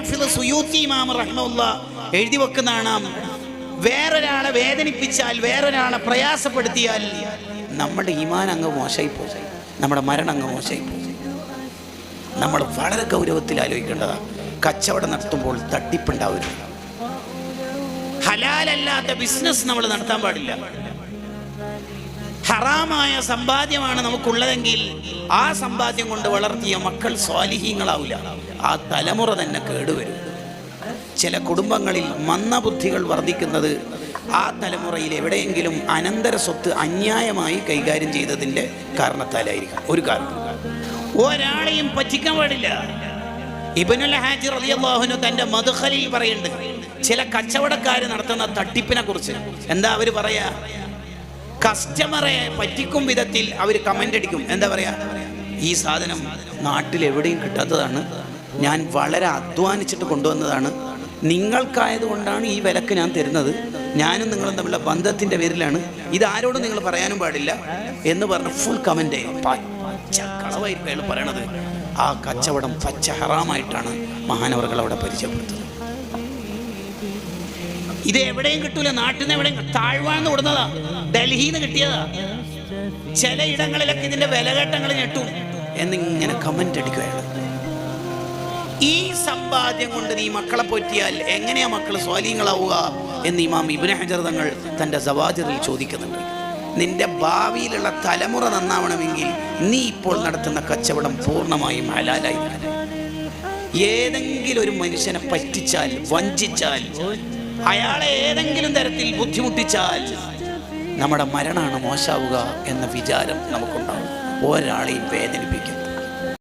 ഹാഫിദ് സുയൂത്തി ഇമാം റഹിമഹുല്ലാഹ് എഴുതി വെക്കുന്നതാണ്, വേറൊരാളെ വേദനിപ്പിച്ചാൽ, വേറൊരാളെ പ്രയാസപ്പെടുത്തിയാൽ നമ്മുടെ ഈമാൻ അങ്ങ് മോശമായിപ്പോകും, നമ്മുടെ മരണം അങ്ങ് മോശമായിപ്പോകും. നമ്മൾ വളരെ ഗൗരവത്തിൽ ആലോചിക്കേണ്ടതാണ്. കച്ചവടം നടത്തുമ്പോൾ തട്ടിപ്പുണ്ടാവരുത്. ഹലാലല്ലാത്ത ബിസിനസ് നമ്മൾ നടത്താൻ പാടില്ല. ഹറാമായ സമ്പാദ്യമാണ് നമുക്കുള്ളതെങ്കിൽ ആ സമ്പാദ്യം കൊണ്ട് വളർത്തിയ മക്കൾ സ്വാലിഹീങ്ങളാവില്ല, ആ തലമുറ തന്നെ കേടുവരും. ചില കുടുംബങ്ങളിൽ മന്ദബുദ്ധികൾ വർദ്ധിക്കുന്നത് ആ തലമുറയിൽ എവിടെയെങ്കിലും അനന്തര സ്വത്ത് അന്യായമായി കൈകാര്യം ചെയ്തതിൻ്റെ കാരണത്താലായിരിക്കും. ഒരു കാരണം, ഒരാളെയും പറ്റിക്കാൻ പാടില്ല. ഇബ്നുൽ ഹാജി റളിയല്ലാഹു അൻഹു തൻ്റെ മദ്ഖലിൽ പറയുന്നുണ്ട് ചില കച്ചവടക്കാർ നടത്തുന്ന തട്ടിപ്പിനെ കുറിച്ച്. എന്താ അവർ പറയാ? കസ്റ്റമറെ പറ്റിക്കും വിധത്തിൽ അവർ കമൻ്റ് അടിക്കും. എന്താ പറയാ? ഈ സാധനം നാട്ടിൽ എവിടെയും കിട്ടാത്തതാണ്, ഞാൻ വളരെ അധ്വാനിച്ചിട്ട് കൊണ്ടുവന്നതാണ്, നിങ്ങൾക്കായതുകൊണ്ടാണ് ഈ വിലക്ക് ഞാൻ തരുന്നത്, ഞാനും നിങ്ങളും തമ്മിലുള്ള ബന്ധത്തിൻ്റെ പേരിലാണ്, ഇതാരോടും നിങ്ങൾ പറയാനും പാടില്ല എന്ന് പറഞ്ഞ് ഫുൾ കമൻ്റ് ചെയ്യും. പച്ച കളവായിരിക്കും അയാൾ പറയണത്. ആ കച്ചവടം പച്ച ഹറാമായിട്ടാണ് മഹാനവറുകൾ അവിടെ പരിചയപ്പെടുത്തുന്നത്. ഇത് എവിടെയും കിട്ടൂല, നാട്ടിൽ നിന്ന് എവിടെയും. താഴ്വാന്ന് കൊടുന്നതാ, ഡൽഹിയിൽ നിന്ന് കിട്ടിയതാ, ചിലയിടങ്ങളിലൊക്കെ ഇതിന്റെ വിലകേട്ടങ്ങൾ ഞെട്ടും എന്നിങ്ങനെ കമന്റ് അടിക്കുകയാണ്. ഈ സമ്പാദ്യം കൊണ്ട് നീ മക്കളെ പോറ്റിയാൽ എങ്ങനെയാ മക്കൾ സ്വാലിഹീങ്ങളാവുക എന്ന് ഇമാം ഇബ്നു ഹജർ തങ്ങൾ തൻ്റെ സവാജിറിൽ ചോദിക്കുന്നുണ്ട്. നിന്റെ ഭാവിയിലുള്ള തലമുറ നന്നാവണമെങ്കിൽ നീ ഇപ്പോൾ നടത്തുന്ന കച്ചവടം പൂർണ്ണമായും ഹലാലായിരിക്കണം. ഏതെങ്കിലും ഒരു മനുഷ്യനെ പറ്റിച്ചാൽ, വഞ്ചിച്ചാൽ, അയാളെ ഏതെങ്കിലും തരത്തിൽ ബുദ്ധിമുട്ടിച്ചാൽ നമ്മുടെ മരണമാണ് മോശാവുക എന്ന വിചാരം നമുക്കുണ്ടാവും. ഒരാളെയും വേദനിപ്പിക്കും.